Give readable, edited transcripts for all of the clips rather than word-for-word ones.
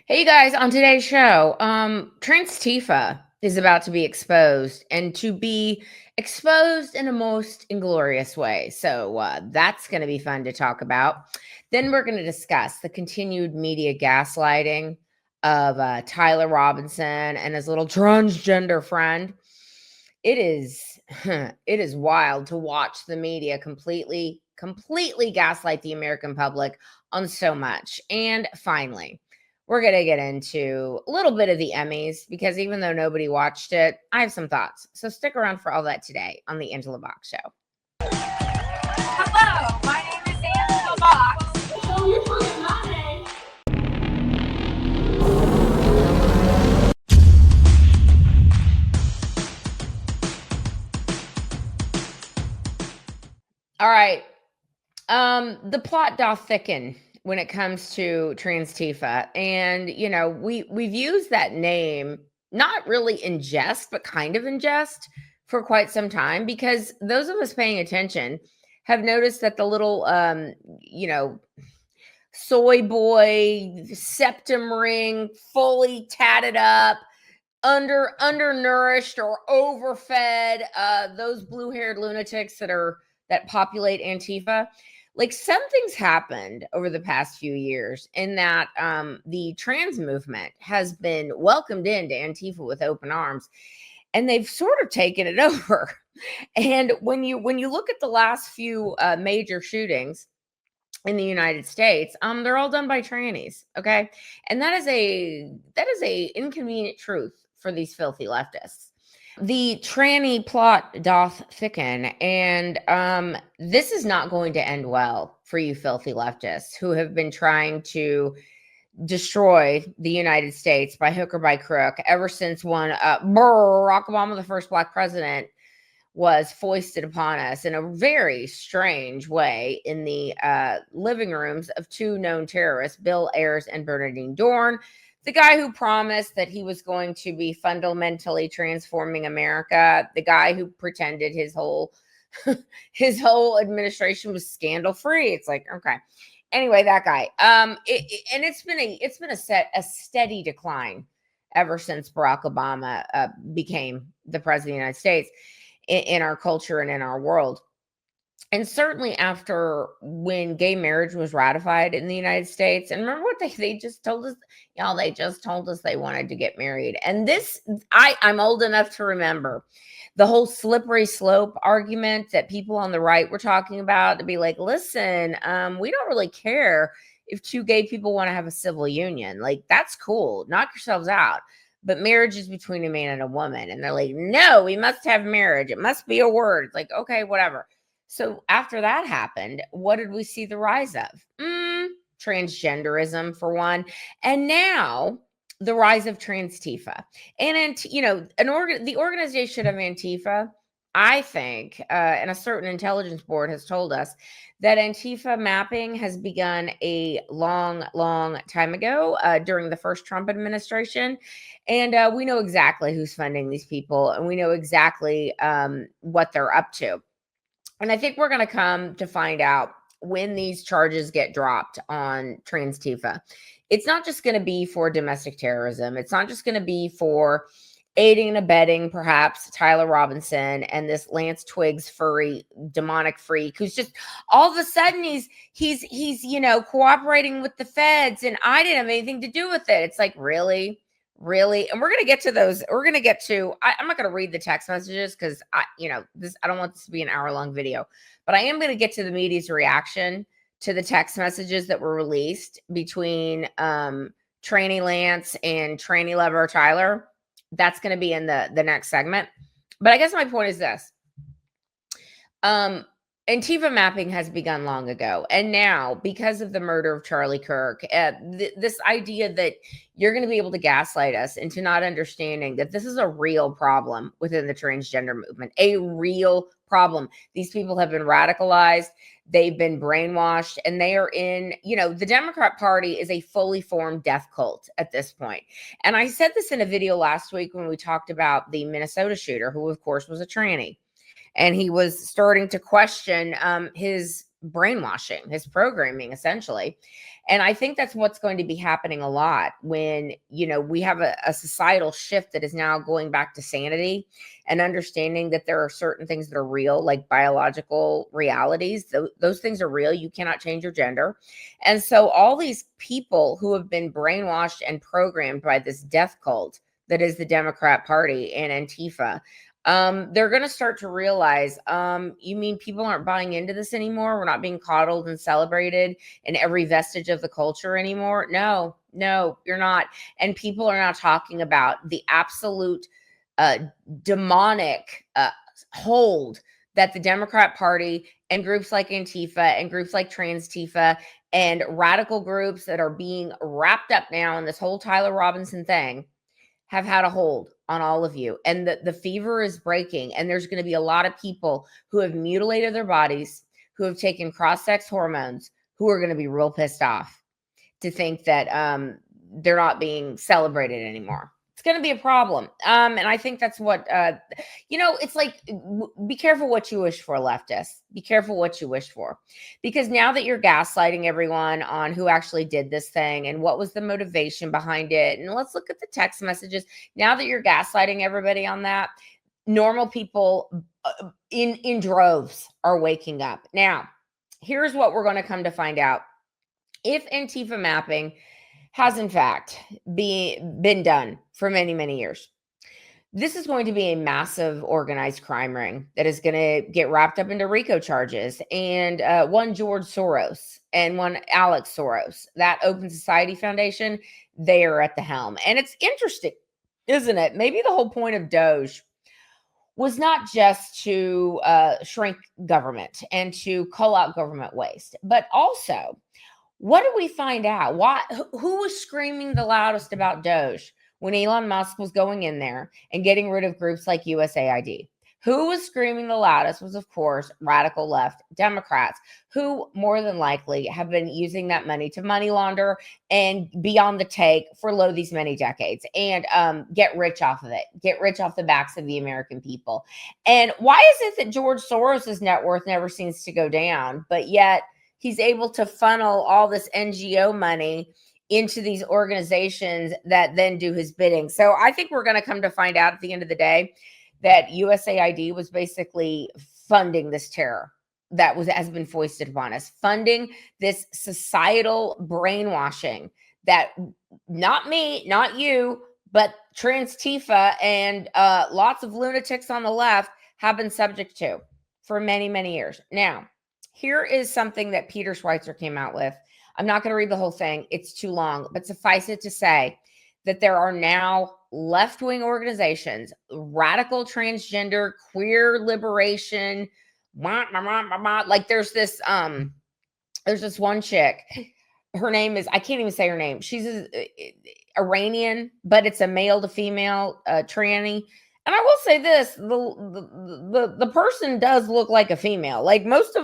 Hey, you guys, on today's show, Trans Tifa is about to be exposed and to be exposed in a most inglorious way. So that's going to be fun to talk about. Then we're going to discuss the continued media gaslighting of Tyler Robinson and his little transgender friend. It is it is wild to watch the media completely gaslight the American public on so much. And finally, we're going to get into a little bit of the Emmys because even though nobody watched it, I have some thoughts. So stick around for all that today on the Angela Box Show. Hello, my name is Angela Box. So you're talking my name. All right. The plot doth thicken when it comes to Trans Tifa. And, we've used that name not really in jest, but kind of in jest for quite some time because those of us paying attention have noticed that the little, soy boy septum ring, fully tatted up, undernourished or overfed, those blue-haired lunatics that populate Antifa. Like something's happened over the past few years in that the trans movement has been welcomed into Antifa with open arms, and they've sort of taken it over. And when you look at the last few major shootings in the United States, they're all done by trannies. Okay. And that is a inconvenient truth for these filthy leftists. The tranny plot doth thicken, and this is not going to end well for you filthy leftists who have been trying to destroy the United States by hook or by crook ever since Barack Obama, the first black president, was foisted upon us in a very strange way in the living rooms of two known terrorists, Bill Ayers and Bernardine Dorn, the guy who promised that he was going to be fundamentally transforming America, the guy who pretended his whole administration was scandal free. It's like, okay. Anyway, that guy. It's been a steady decline ever since Barack Obama became the president of the United States in our culture and in our world. And certainly after when gay marriage was ratified in the United States, and remember what they just told us, they just told us they wanted to get married. And this, I'm old enough to remember the whole slippery slope argument that people on the right were talking about, to be like, listen, we don't really care if two gay people want to have a civil union. Like, that's cool. Knock yourselves out. But marriage is between a man and a woman. And they're like, no, we must have marriage. It must be a word. It's like, okay, whatever. So after that happened, what did we see the rise of? Transgenderism, for one. And now the rise of Trans Tifa. And the organization of Antifa, I think, and a certain intelligence board has told us that Antifa mapping has begun a long time ago during the first Trump administration. And we know exactly who's funding these people, and we know exactly what they're up to. And I think we're going to come to find out when these charges get dropped on Trans Tifa. It's not just going to be for domestic terrorism. It's not just going to be for aiding and abetting perhaps Tyler Robinson and this Lance Twiggs furry demonic freak who's just all of a sudden he's cooperating with the feds, and I didn't have anything to do with it. It's like, really? And we're going to get to those. I'm not going to read the text messages because I don't want this to be an hour-long video, but I am going to get to the media's reaction to the text messages that were released between Tranny Lance and Tranny Lover Tyler. That's going to be in the next segment. But I guess my point is this. Antifa mapping has begun long ago. And now, because of the murder of Charlie Kirk, this idea that you're going to be able to gaslight us into not understanding that this is a real problem within the transgender movement, a real problem. These people have been radicalized. They've been brainwashed, and they are in, the Democrat Party is a fully formed death cult at this point. And I said this in a video last week when we talked about the Minnesota shooter, who of course was a tranny. And he was starting to question his brainwashing, his programming, essentially. And I think that's what's going to be happening a lot when, we have a societal shift that is now going back to sanity and understanding that there are certain things that are real, like biological realities. Those things are real. You cannot change your gender. And so all these people who have been brainwashed and programmed by this death cult that is the Democrat Party and Antifa, they're going to start to realize, you mean people aren't buying into this anymore? We're not being coddled and celebrated in every vestige of the culture anymore. No, you're not. And people are now talking about the absolute uh, demonic hold that the Democrat Party and groups like Antifa and groups like Trans Tifa and radical groups that are being wrapped up now in this whole Tyler Robinson thing have had a hold on all of you. And the fever is breaking. And there's going to be a lot of people who have mutilated their bodies, who have taken cross-sex hormones, who are going to be real pissed off to think that they're not being celebrated anymore. It's going to be a problem. And I think that's what, it's like, be careful what you wish for, leftists. Be careful what you wish for. Because now that you're gaslighting everyone on who actually did this thing and what was the motivation behind it, and let's look at the text messages. Now that you're gaslighting everybody on that, normal people in droves are waking up. Now, here's what we're going to come to find out. If Antifa mapping has in fact been done for many, many years, this is going to be a massive organized crime ring that is going to get wrapped up into RICO charges. And one George Soros and one Alex Soros, that Open Society Foundation, they are at the helm. And it's interesting, isn't it? Maybe the whole point of Doge was not just to shrink government and to call out government waste, but also, what did we find out? Who was screaming the loudest about Doge when Elon Musk was going in there and getting rid of groups like USAID? Who was screaming the loudest was, of course, radical left Democrats, who more than likely have been using that money to money launder and be on the take for these many decades and get rich off of it, get rich off the backs of the American people. And why is it that George Soros's net worth never seems to go down, but yet he's able to funnel all this NGO money into these organizations that then do his bidding? So I think we're going to come to find out at the end of the day that USAID was basically funding this terror that has been foisted upon us, funding this societal brainwashing that not me, not you, but Trans Tifa and lots of lunatics on the left have been subject to for many, many years. Now, here is something that Peter Schweitzer came out with. I'm not going to read the whole thing. It's too long, but suffice it to say that there are now left-wing organizations, radical transgender, queer liberation, like there's this one chick. Her name is, I can't even say her name. She's Iranian, but it's a male to female tranny. And I will say this, the person does look like a female. Like most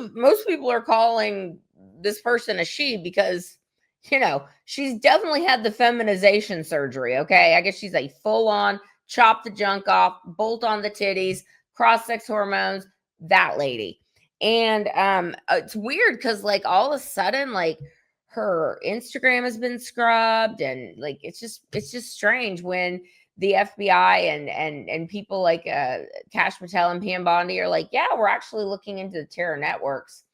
people are calling this person a she because, she's definitely had the feminization surgery, okay? I guess she's a full-on chop the junk off, bolt on the titties, cross-sex hormones, that lady. And it's weird because like all of a sudden, like her Instagram has been scrubbed, and like it's just strange when the FBI and people like Kash Patel and Pam Bondi are like, yeah, we're actually looking into the terror networks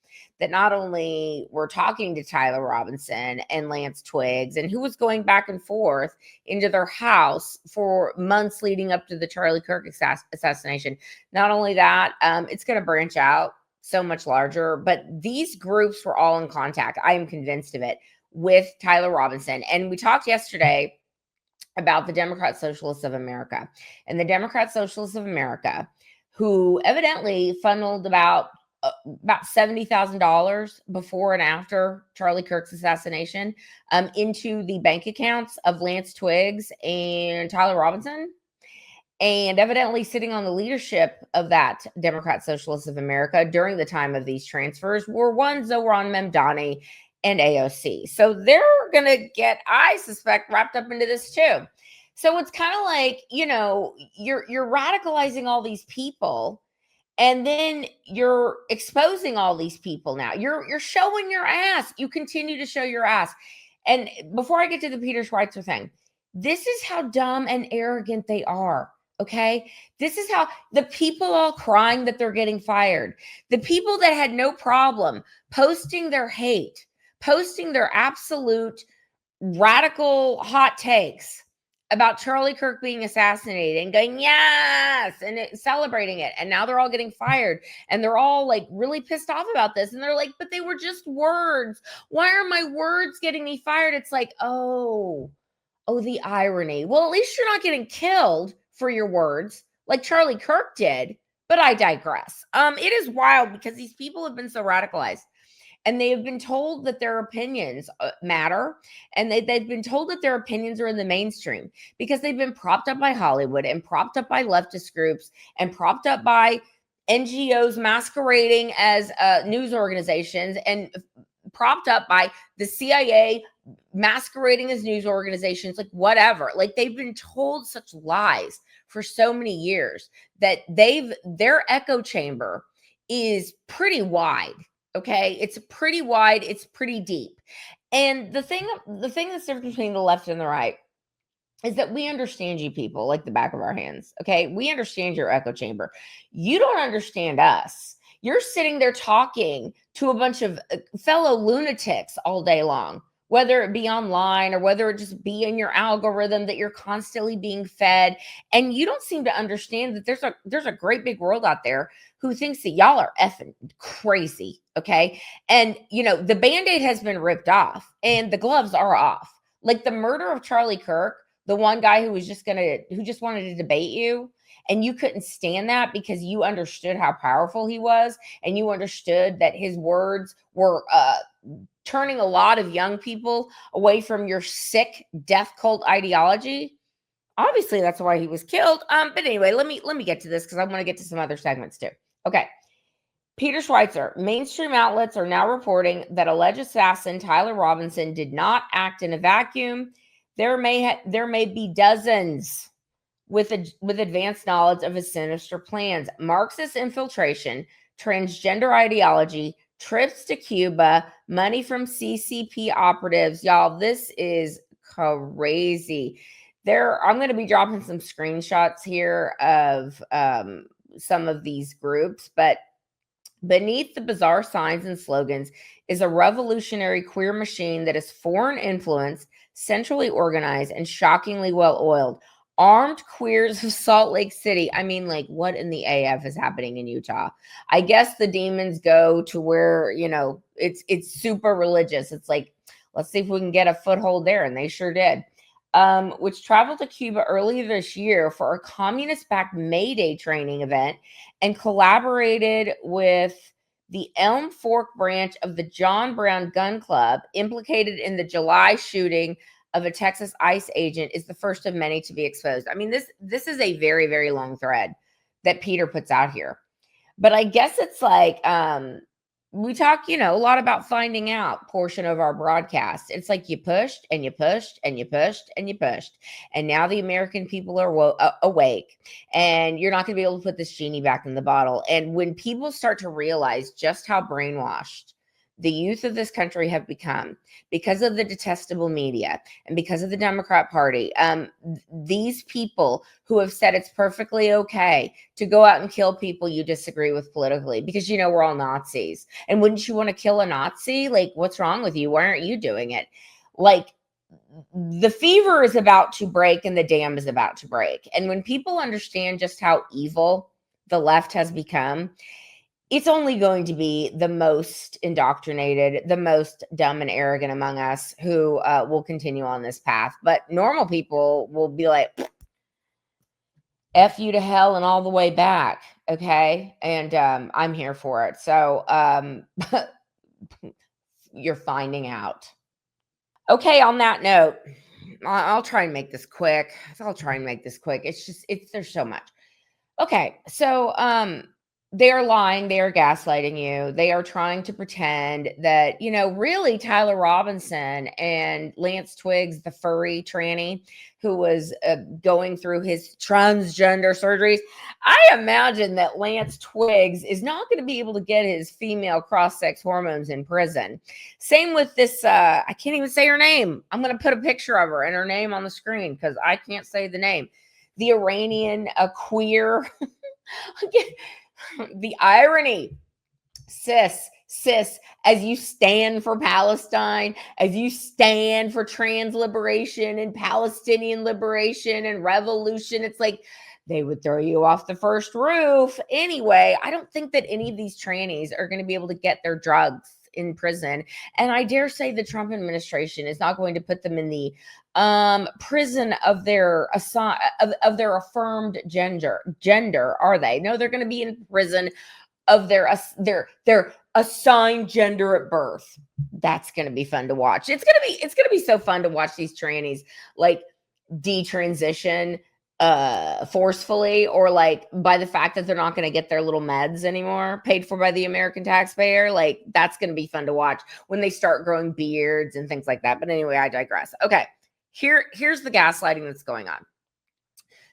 that not only were talking to Tyler Robinson and Lance Twiggs, and who was going back and forth into their house for months leading up to the Charlie Kirk assassination. Not only that, it's going to branch out so much larger, but these groups were all in contact, I am convinced of it, with Tyler Robinson. And we talked yesterday about the Democrat Socialists of America, and the Democrat Socialists of America, who evidently funneled about $70,000 before and after Charlie Kirk's assassination into the bank accounts of Lance Twiggs and Tyler Robinson. And evidently sitting on the leadership of that Democrat Socialists of America during the time of these transfers were one Zohran Memdani and AOC. So they're going to get, I suspect, wrapped up into this too. So it's kind of like, you're radicalizing all these people, And then you're exposing all these people now. You're showing your ass. You continue to show your ass. And before I get to the Peter Schweitzer thing, this is how dumb and arrogant they are. Okay. This is how the people all crying that they're getting fired, the people that had no problem posting their hate, posting their absolute radical hot takes about Charlie Kirk being assassinated and going, yes, and celebrating it. And now they're all getting fired and they're all like really pissed off about this. And they're like, but they were just words. Why are my words getting me fired? It's like, oh, the irony. Well, at least you're not getting killed for your words like Charlie Kirk did. But I digress. It is wild because these people have been so radicalized. And they have been told that their opinions matter. And they've been told that their opinions are in the mainstream because they've been propped up by Hollywood and propped up by leftist groups and propped up by NGOs masquerading as news organizations and propped up by the CIA masquerading as news organizations, like whatever. Like they've been told such lies for so many years that their echo chamber is pretty wide. Okay, it's pretty wide, it's pretty deep. And the thing that's different between the left and the right is that we understand you people like the back of our hands. Okay, we understand your echo chamber. You don't understand us. You're sitting there talking to a bunch of fellow lunatics all day long, whether it be online or whether it just be in your algorithm that you're constantly being fed. And you don't seem to understand that there's a great big world out there who thinks that y'all are effing crazy. Okay. And the Band-Aid has been ripped off and the gloves are off. Like the murder of Charlie Kirk, the one guy who just wanted to debate you, and you couldn't stand that because you understood how powerful he was, and you understood that his words were turning a lot of young people away from your sick death cult ideology. Obviously, that's why he was killed. But anyway, let me get to this because I want to get to some other segments too. Okay. Peter Schweitzer, mainstream outlets are now reporting that alleged assassin Tyler Robinson did not act in a vacuum. There may be dozens with advanced knowledge of his sinister plans, Marxist infiltration, transgender ideology, trips to Cuba, money from CCP operatives. Y'all, this is crazy. I'm going to be dropping some screenshots here of some of these groups, but beneath the bizarre signs and slogans is a revolutionary queer machine that is foreign influenced, centrally organized, and shockingly well oiled. Armed queers of Salt Lake City. I mean, like, what in the AF is happening in Utah? I guess the demons go to where, it's super religious. It's like, let's see if we can get a foothold there. And they sure did. Which traveled to Cuba earlier this year for a communist-backed May Day training event and collaborated with the Elm Fork branch of the John Brown Gun Club, implicated in the July shooting of a Texas ICE agent, is the first of many to be exposed. I mean, this is a very, very long thread that Peter puts out here. But I guess it's like, we talk, a lot about finding out portion of our broadcast. It's like you pushed and you pushed and you pushed and you pushed. And now the American people are awake, and you're not going to be able to put this genie back in the bottle. And when people start to realize just how brainwashed the youth of this country have become because of the detestable media and because of the Democrat Party, these people who have said it's perfectly okay to go out and kill people you disagree with politically because we're all Nazis. And wouldn't you want to kill a Nazi? Like, what's wrong with you? Why aren't you doing it? Like, the fever is about to break and the dam is about to break. And when people understand just how evil the left has become, it's only going to be the most indoctrinated, the most dumb and arrogant among us who will continue on this path. But normal people will be like, F you to hell and all the way back. Okay. And I'm here for it. So you're finding out. Okay. On that note, I'll try and make this quick. It's just, there's so much. Okay. So, they are lying. They are gaslighting you. They are trying to pretend that, really Tyler Robinson and Lance Twiggs, the furry tranny who was going through his transgender surgeries. I imagine that Lance Twiggs is not going to be able to get his female cross-sex hormones in prison. Same with this, I can't even say her name. I'm going to put a picture of her and her name on the screen because I can't say the name. The Iranian queer. The irony, sis, as you stand for Palestine, as you stand for trans liberation and Palestinian liberation and revolution, it's like they would throw you off the first roof. Anyway, I don't think that any of these trannies are going to be able to get their drugs in prison. And I dare say the Trump administration is not going to put them in the prison of their of their affirmed gender, are they? No, they're going to be in prison of their assigned gender at birth. That's going to be fun to watch. It's going to be so fun to watch these trannies like detransition forcefully, or like by the fact that they're not going to get their little meds anymore paid for by the American taxpayer. Like that's going to be fun to watch when they start growing beards and things like that. But anyway, I digress. Okay. Here's the gaslighting that's going on.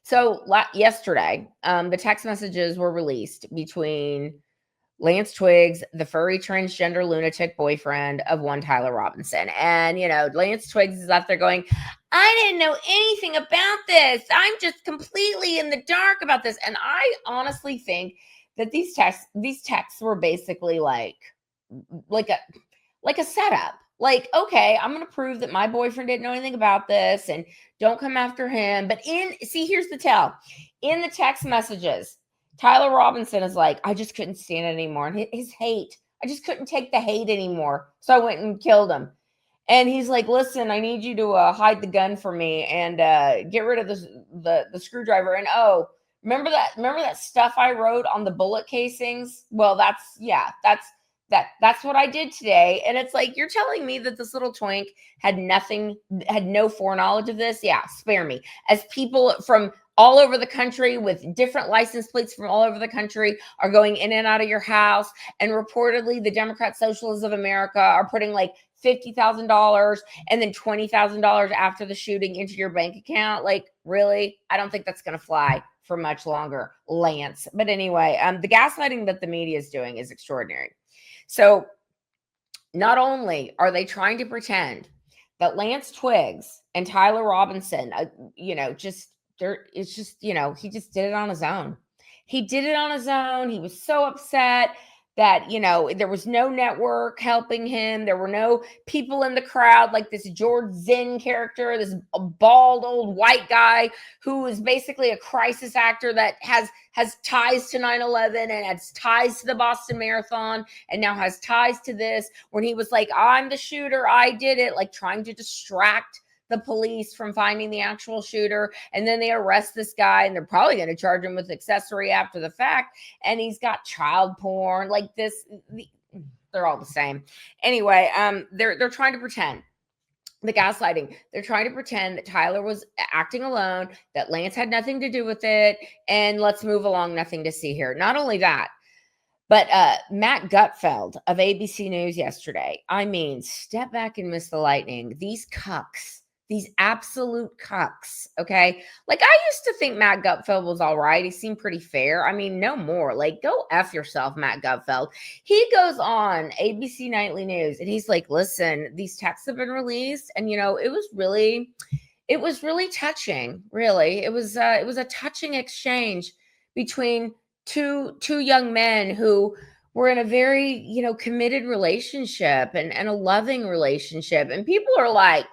So yesterday, the text messages were released between Lance Twiggs, the furry transgender lunatic boyfriend of one Tyler Robinson. And, Lance Twiggs is out there going, I didn't know anything about this. I'm just completely in the dark about this. And I honestly think that these texts were basically like a setup. Like, okay, I'm going to prove that my boyfriend didn't know anything about this and don't come after him. But here's the tell. In the text messages, Tyler Robinson is like, I just couldn't stand it anymore. And his hate, I just couldn't take the hate anymore. So I went and killed him. And he's like, listen, I need you to hide the gun for me and get rid of the screwdriver. And remember that stuff I wrote on the bullet casings? Well, that's what I did today. And it's like, you're telling me that this little twink had no foreknowledge of this? Yeah, spare me. As people from all over the country with different license plates from all over the country are going in and out of your house. And reportedly, the Democrat Socialists of America are putting like $50,000 and then $20,000 after the shooting into your bank account. Like, really? I don't think that's going to fly for much longer, Lance. But anyway, the gaslighting that the media is doing is extraordinary. So not only are they trying to pretend that Lance Twiggs and Tyler Robinson, he just did it on his own. He did it on his own. He was so upset that, there was no network helping him. There were no people in the crowd like this George Zinn character, this bald old white guy who is basically a crisis actor that has ties to 9/11 and has ties to the Boston Marathon and now has ties to this, when he was like, I'm the shooter, I did it, like trying to distract the police from finding the actual shooter. And then they arrest this guy and they're probably going to charge him with accessory after the fact. And he's got child porn like this. They're all the same. Anyway, they're trying to pretend the gaslighting. They're trying to pretend that Tyler was acting alone, that Lance had nothing to do with it. And let's move along. Nothing to see here. Not only that, but Matt Gutfeld of ABC News yesterday, I mean, step back and miss the lightning. These cucks, these absolute cucks, okay? Like, I used to think Matt Gutfeld was all right. He seemed pretty fair. I mean, no more. Like, go F yourself, Matt Gutfeld. He goes on ABC Nightly News, and he's like, listen, these texts have been released, and, it was really touching, really. It was a touching exchange between two young men who were in a very, committed relationship and a loving relationship. And people are like,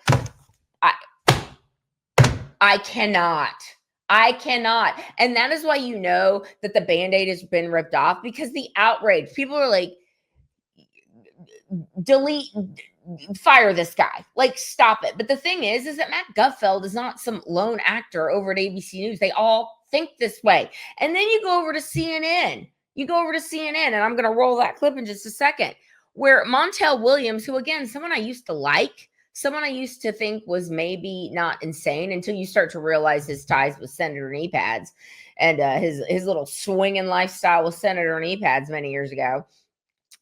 I cannot. And that is why that the Band-Aid has been ripped off, because the outrage, people are like, fire this guy, like, stop it. But the thing is that Matt Gutfeld is not some lone actor over at ABC News. They all think this way. And then you go over to CNN. And I'm going to roll that clip in just a second, where Montel Williams, who, again, someone I used to like, someone I used to think was maybe not insane until you start to realize his ties with Senator Knee Pads and his little swinging lifestyle with Senator Knee Pads many years ago.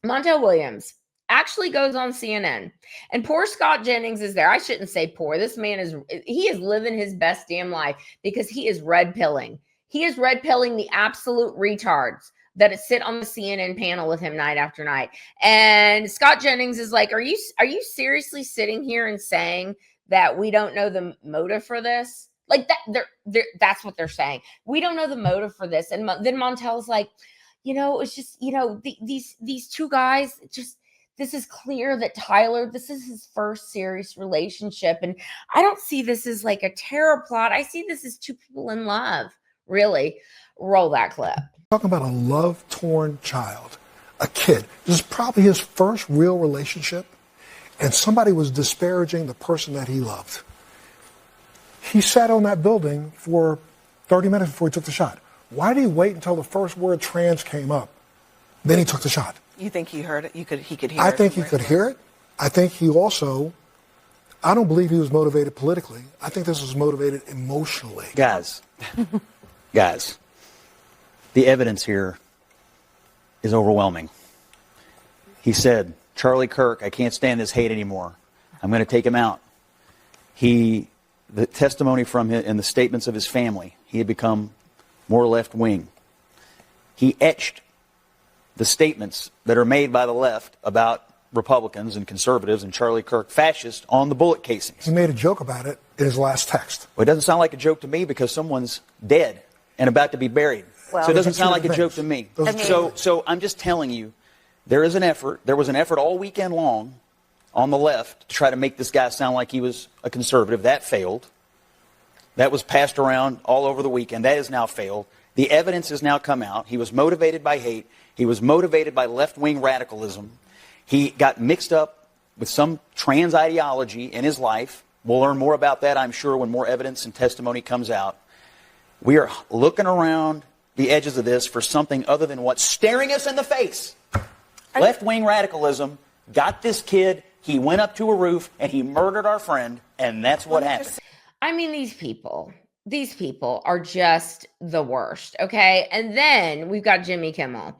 Montel Williams actually goes on CNN, and poor Scott Jennings is there. I shouldn't say poor. This man he is living his best damn life because he is red pilling. He is red pilling the absolute retards that sit on the CNN panel with him night after night. And Scott Jennings is like, are you seriously sitting here and saying that we don't know the motive for this? Like that's what they're saying. We don't know the motive for this. And then Montel's like, it's just, these two guys, this is clear that Tyler, this is his first serious relationship. And I don't see this as like a terror plot. I see this as two people in love. Really? Roll that clip. Talking about a love-torn child, a kid. This is probably his first real relationship, and somebody was disparaging the person that he loved. He sat on that building for 30 minutes before he took the shot. Why did he wait until the first word trans came up? Then he took the shot. You think he heard it? He could hear it? I think he could hear it. I think he also, I don't believe he was motivated politically. I think this was motivated emotionally. Guys, the evidence here is overwhelming. He said, Charlie Kirk, I can't stand this hate anymore. I'm going to take him out. The testimony from him and the statements of his family, he had become more left-wing. He etched the statements that are made by the left about Republicans and conservatives and Charlie Kirk fascist on the bullet casings. He made a joke about it in his last text. Well, it doesn't sound like a joke to me because someone's dead and about to be buried. Well, so it doesn't sound like a joke to me. So I'm just telling you, there is an effort. There was an effort all weekend long on the left to try to make this guy sound like he was a conservative. That failed. That was passed around all over the weekend. That has now failed. The evidence has now come out. He was motivated by hate. He was motivated by left-wing radicalism. He got mixed up with some trans ideology in his life. We'll learn more about that, I'm sure, when more evidence and testimony comes out. We are looking around the edges of this for something other than what's staring us in the face. Left-wing radicalism got this kid. He went up to a roof and he murdered our friend, and that's what happened. I mean, these people are just the worst, okay? And then we've got Jimmy Kimmel,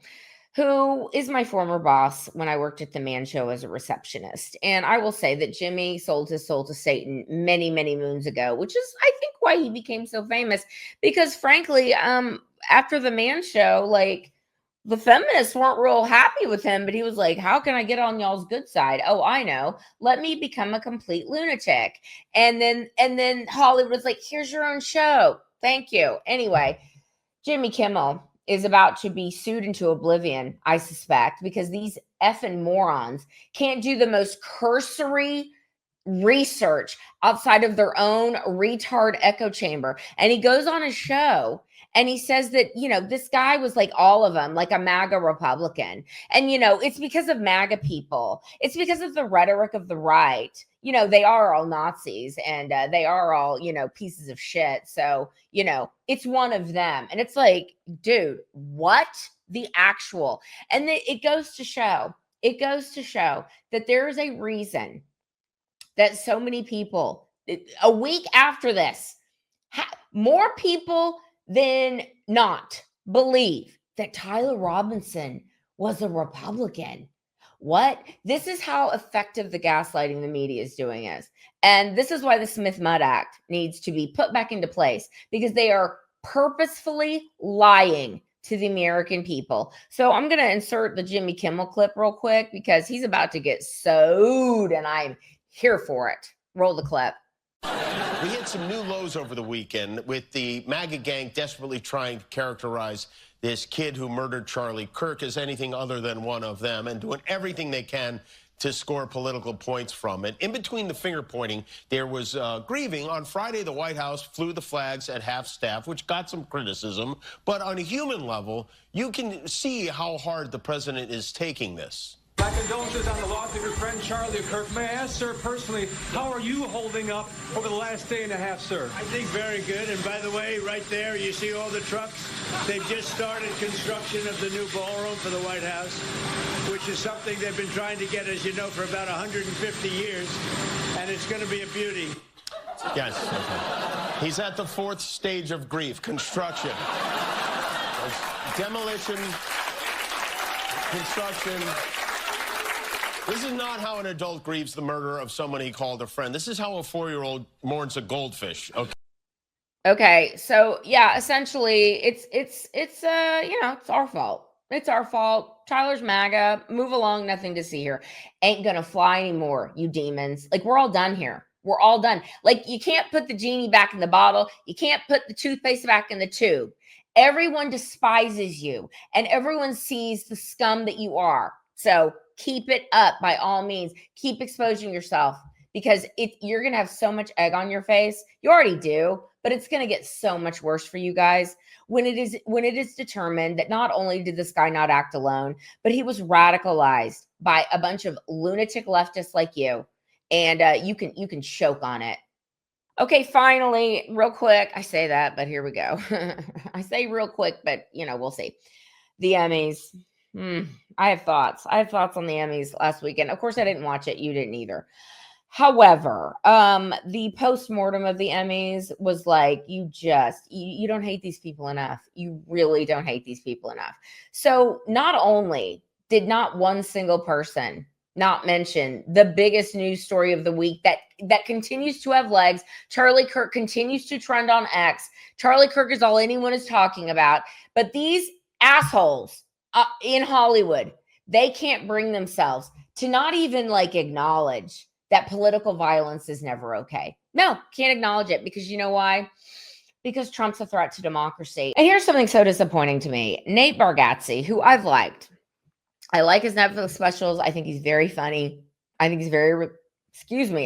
who is my former boss when I worked at the Man Show as a receptionist. And I will say that Jimmy sold his soul to Satan many, many moons ago, which is, I think, why he became so famous. Because frankly, after the Man Show, like, the feminists weren't real happy with him, but he was like, how can I get on y'all's good side? Oh, I know. Let me become a complete lunatic. And then Hollywood was like, here's your own show. Thank you. Anyway, Jimmy Kimmel is about to be sued into oblivion, I suspect, because these effing morons can't do the most cursory research outside of their own retard echo chamber. And he goes on a show and he says that, this guy was like all of them, like a MAGA Republican. And, it's because of MAGA people. It's because of the rhetoric of the right. They are all Nazis and they are all, pieces of shit. So, it's one of them. And it's like, dude, what the actual? And it goes to show that there is a reason that so many people, a week after this, more people than not believe that Tyler Robinson was a Republican. What? This is how effective the gaslighting the media is doing is. And this is why the Smith-Mudd Act needs to be put back into place, because they are purposefully lying to the American people. So I'm going to insert the Jimmy Kimmel clip real quick because he's about to get sued and I'm here for it. Roll the clip. We hit some new lows over the weekend with the MAGA gang desperately trying to characterize this kid who murdered Charlie Kirk as anything other than one of them and doing everything they can to score political points from it. In between the finger pointing, there was grieving. On Friday, the White House flew the flags at half-staff, which got some criticism. But on a human level, you can see how hard the president is taking this. My condolences on the loss of your friend Charlie Kirk. May I ask, sir, personally, how are you holding up over the last day and a half, sir? I think very good. And by the way, right there, you see all the trucks? They've just started construction of the new ballroom for the White House, which is something they've been trying to get, as you know, for about 150 years. And it's going to be a beauty. Yes. Okay. He's at the fourth stage of grief, construction. Demolition, construction. This is not how an adult grieves the murder of someone he called a friend. This is how a 4-year-old mourns a goldfish. Okay. Okay, so yeah, essentially, it's it's our fault. It's our fault. Tyler's MAGA. Move along. Nothing to see here. Ain't gonna fly anymore, you demons. Like, we're all done here. We're all done. Like, you can't put the genie back in the bottle. You can't put the toothpaste back in the tube. Everyone despises you, and everyone sees the scum that you are. So keep it up by all means. Keep exposing yourself, because you're going to have so much egg on your face. You already do, but it's going to get so much worse for you guys when it is determined that not only did this guy not act alone, but he was radicalized by a bunch of lunatic leftists like you, and you can choke on it. Okay, finally, real quick. I say that, but here we go. I say real quick, but we'll see. The Emmys. I have thoughts. I have thoughts on the Emmys last weekend. Of course, I didn't watch it. You didn't either. However, the postmortem of the Emmys was like, you don't hate these people enough. You really don't hate these people enough. So not only did not one single person not mention the biggest news story of the week that continues to have legs. Charlie Kirk continues to trend on X. Charlie Kirk is all anyone is talking about. But these assholes in Hollywood, they can't bring themselves to not even acknowledge that political violence is never okay. No, can't acknowledge it, because you know why? Because Trump's a threat to democracy. And here's something so disappointing to me. Nate Bargatze, who I've liked. I like his Netflix specials. I think he's very funny. I think he's very,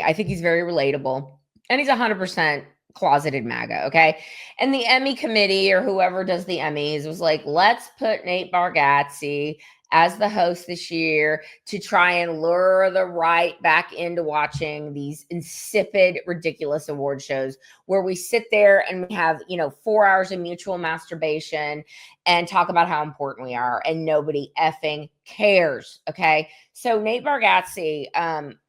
I think he's very relatable. And he's 100% closeted MAGA, okay? And the Emmy committee, or whoever does the Emmys, was like, let's put Nate Bargatze as the host this year to try and lure the right back into watching these insipid, ridiculous award shows where we sit there and we have, 4 hours of mutual masturbation and talk about how important we are, and nobody effing cares, okay? So Nate Bargatze,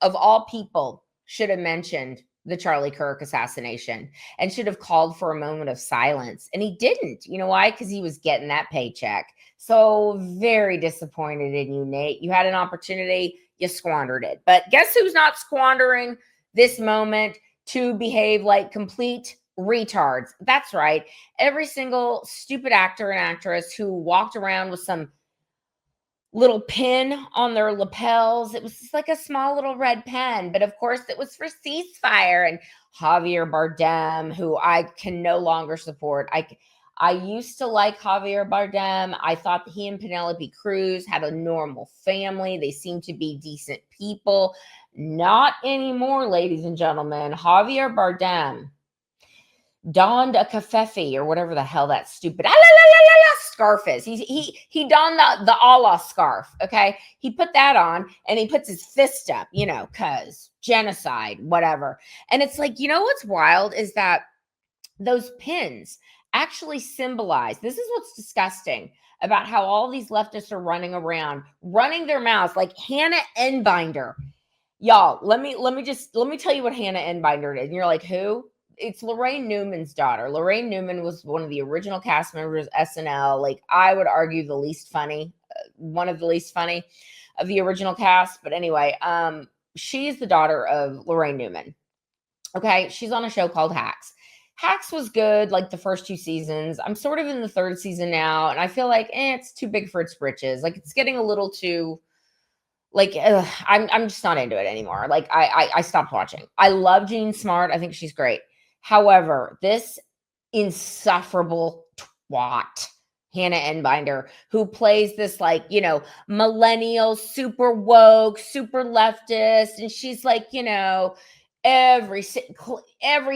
of all people, should have mentioned the Charlie Kirk assassination and should have called for a moment of silence. And he didn't. You know why? Because he was getting that paycheck. So very disappointed in you, Nate. You had an opportunity, you squandered it. But guess who's not squandering this moment to behave like complete retards? That's right. Every single stupid actor and actress who walked around with some little pin on their lapels. It was just like a small little red pen, but of course it was for ceasefire. And Javier Bardem, who I can no longer support. I used to like Javier Bardem. I thought that he and Penelope Cruz had a normal family. They seemed to be decent people. Not anymore, ladies and gentlemen. Javier Bardem donned a kafefe, or whatever the hell that stupid scarf is. He donned the Allah scarf, okay? He put that on, and he puts his fist up, cause genocide, whatever. And it's like, what's wild is that those pins actually symbolize, this is what's disgusting about how all these leftists are running around, running their mouths like Hannah Enbinder. Y'all, let me tell you what Hannah Enbinder did. And you're like, who? It's Lorraine Newman's daughter. Lorraine Newman was one of the original cast members of SNL. Like, I would argue the least funny, one of the least funny of the original cast. But anyway, she's the daughter of Lorraine Newman. Okay, she's on a show called Hacks. Hacks was good, like the first 2 seasons. I'm sort of in the 3rd season now, and I feel like it's too big for its britches. Like, it's getting a little too, I'm just not into it anymore. Like, I stopped watching. I love Jean Smart. I think she's great. However, this insufferable twat, Hannah Enbinder, who plays this millennial, super woke, super leftist, and she's like, every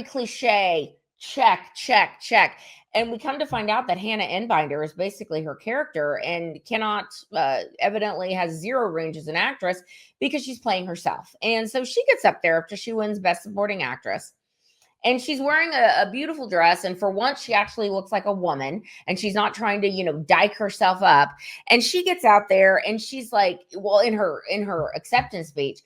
cliche check, check, check. And we come to find out that Hannah Enbinder is basically her character and cannot, evidently has zero range as an actress because she's playing herself. And so she gets up there after she wins Best Supporting Actress. And she's wearing a beautiful dress. And for once, she actually looks like a woman. And she's not trying to, dyke herself up. And she gets out there and she's like, well, in her acceptance speech,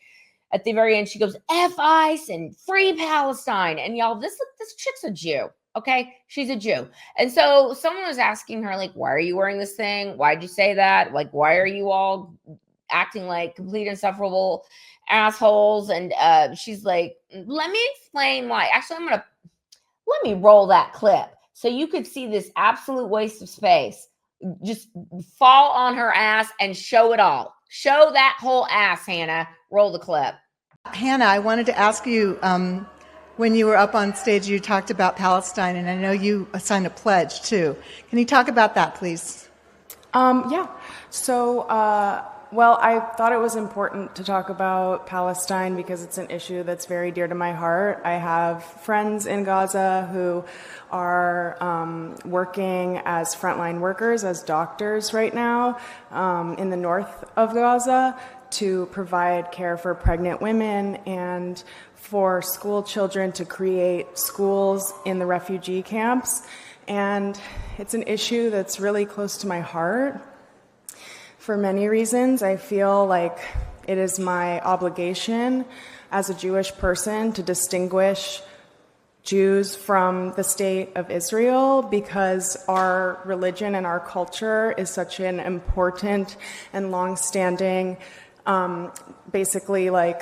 at the very end, she goes, F ICE and free Palestine. And y'all, this chick's a Jew. Okay. She's a Jew. And so someone was asking her, like, why are you wearing this thing? Why'd you say that? Like, why are you all acting like complete insufferable assholes? And she's like, let me explain why. Actually, let me roll that clip so you could see this absolute waste of space. Just fall on her ass and show it all. Show that whole ass, Hannah. Roll the clip. Hannah, I wanted to ask you, when you were up on stage, you talked about Palestine, and I know you signed a pledge, too. Can you talk about that, please? Yeah. So, well, I thought it was important to talk about Palestine because it's an issue that's very dear to my heart. I have friends in Gaza who are working as frontline workers, as doctors right now in the north of Gaza to provide care for pregnant women and for school children to create schools in the refugee camps. And it's an issue that's really close to my heart. For many reasons, I feel like it is my obligation as a Jewish person to distinguish Jews from the state of Israel because our religion and our culture is such an important and long-standing, basically like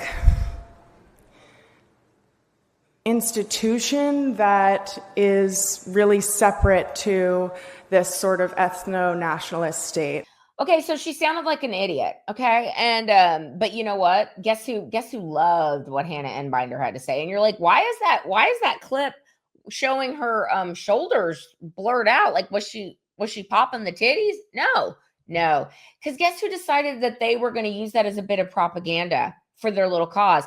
institution that is really separate to this sort of ethno-nationalist state. Okay, so she sounded like an idiot. Okay, and but you know what? Guess who loved what Hannah Enbinder had to say? And you're like, why is that clip showing her shoulders blurred out? Like, was she popping the titties? No, because guess who decided that they were going to use that as a bit of propaganda for their little cause?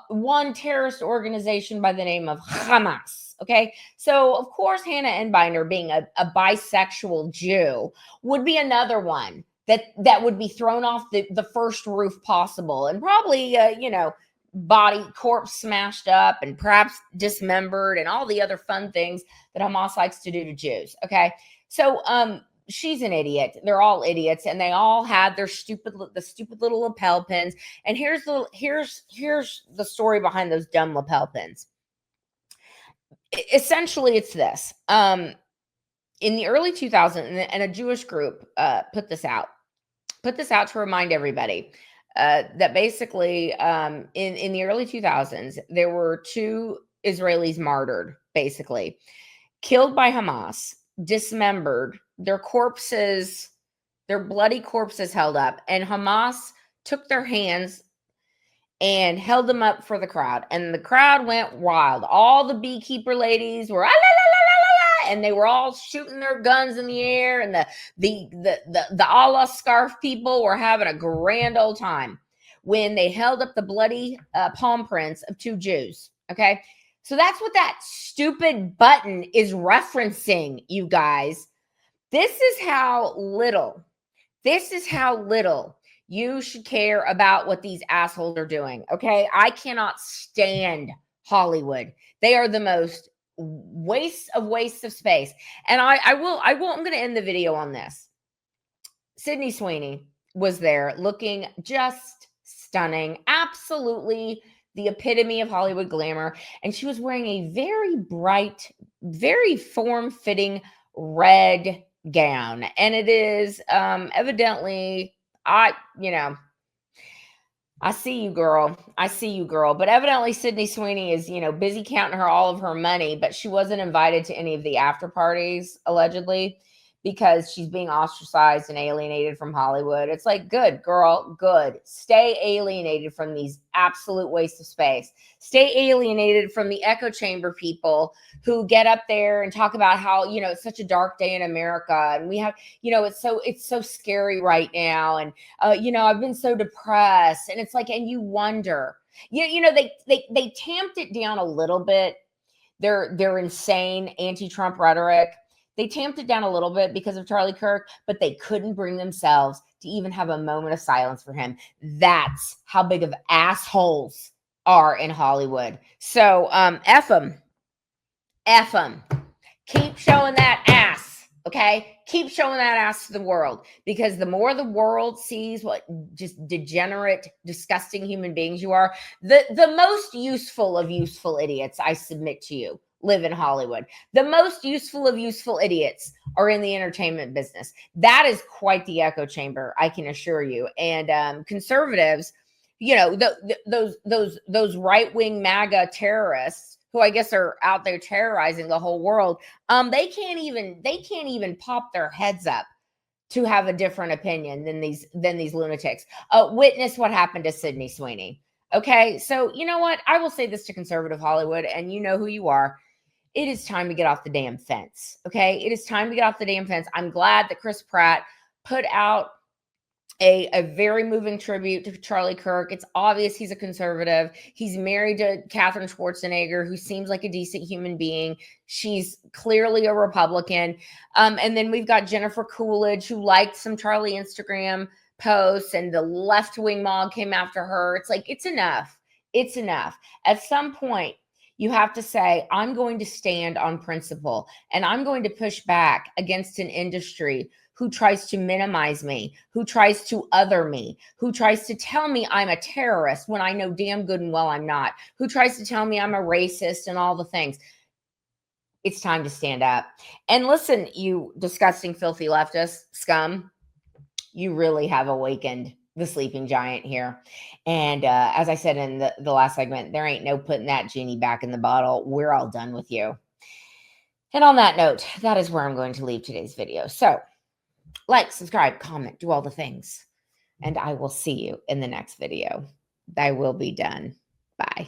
One terrorist organization by the name of Hamas. Okay, so of course Hannah Enbinder, being a bisexual Jew, would be another one that would be thrown off the first roof possible, and probably body corpse smashed up and perhaps dismembered and all the other fun things that Hamas likes to do to Jews. Okay, so she's an idiot. They're all idiots, and they all had their stupid little lapel pins. And here's the story behind those dumb lapel pins. Essentially, it's this. In the early 2000s, and a Jewish group put this out to remind everybody that basically in the early 2000s, there were 2 Israelis martyred, basically killed by Hamas, dismembered, their bloody corpses held up, and Hamas took their hands and held them up for the crowd. And the crowd went wild. All the beekeeper ladies were, ah, la, la, la, la, la, and they were all shooting their guns in the air. And the Allah scarf people were having a grand old time when they held up the bloody palm prints of 2 Jews. Okay. So that's what that stupid button is referencing, you guys. This is how little you should care about what these assholes are doing. Okay. I cannot stand Hollywood. They are the most waste of space. And I'm going to end the video on this. Sydney Sweeney was there looking just stunning. Absolutely the epitome of Hollywood glamour. And she was wearing a very bright, very form-fitting red gown. And it is evidently, I see you, girl. But evidently Sydney Sweeney is, busy counting all of her money, but she wasn't invited to any of the after parties, allegedly, because she's being ostracized and alienated from Hollywood. It's like, good, girl, good. Stay alienated from these absolute waste of space. Stay alienated from the echo chamber people who get up there and talk about how, it's such a dark day in America. And we have, it's so scary right now. And, I've been so depressed. And it's like, and you wonder, they tamped it down a little bit their insane anti-Trump rhetoric. They tamped it down a little bit because of Charlie Kirk, but they couldn't bring themselves to even have a moment of silence for him. That's how big of assholes are in Hollywood. So F them. F them. Keep showing that ass, okay? Keep showing that ass to the world, because the more the world sees what just degenerate, disgusting human beings you are, the most useful of useful idiots, I submit to you, live in Hollywood. The most useful of useful idiots are in the entertainment business. That is quite the echo chamber, I can assure you. And conservatives, you know, those right-wing MAGA terrorists who I guess are out there terrorizing the whole world, they can't even pop their heads up to have a different opinion than these lunatics. Witness what happened to Sydney Sweeney. Okay, so you know what? I will say this to conservative Hollywood, and you know who you are. It is time to get off the damn fence. Okay, it is time to get off the damn fence. I'm glad that Chris Pratt put out a very moving tribute to Charlie Kirk. It's obvious he's a conservative. He's married to Katherine Schwarzenegger, who seems like a decent human being. She's clearly a Republican. And then we've got Jennifer Coolidge, who liked some Charlie Instagram posts, and the left-wing mob came after her. It's like, it's enough. It's enough. At some point, you have to say, I'm going to stand on principle, and I'm going to push back against an industry who tries to minimize me, who tries to other me, who tries to tell me I'm a terrorist when I know damn good and well I'm not, who tries to tell me I'm a racist and all the things. It's time to stand up. And listen, you disgusting, filthy leftist scum, you really have awakened the sleeping giant here. And as I said in the last segment, there ain't no putting that genie back in the bottle. We're all done with you. And on that note, that is where I'm going to leave today's video. So, like, subscribe, comment, do all the things. And I will see you in the next video. I will be done. Bye.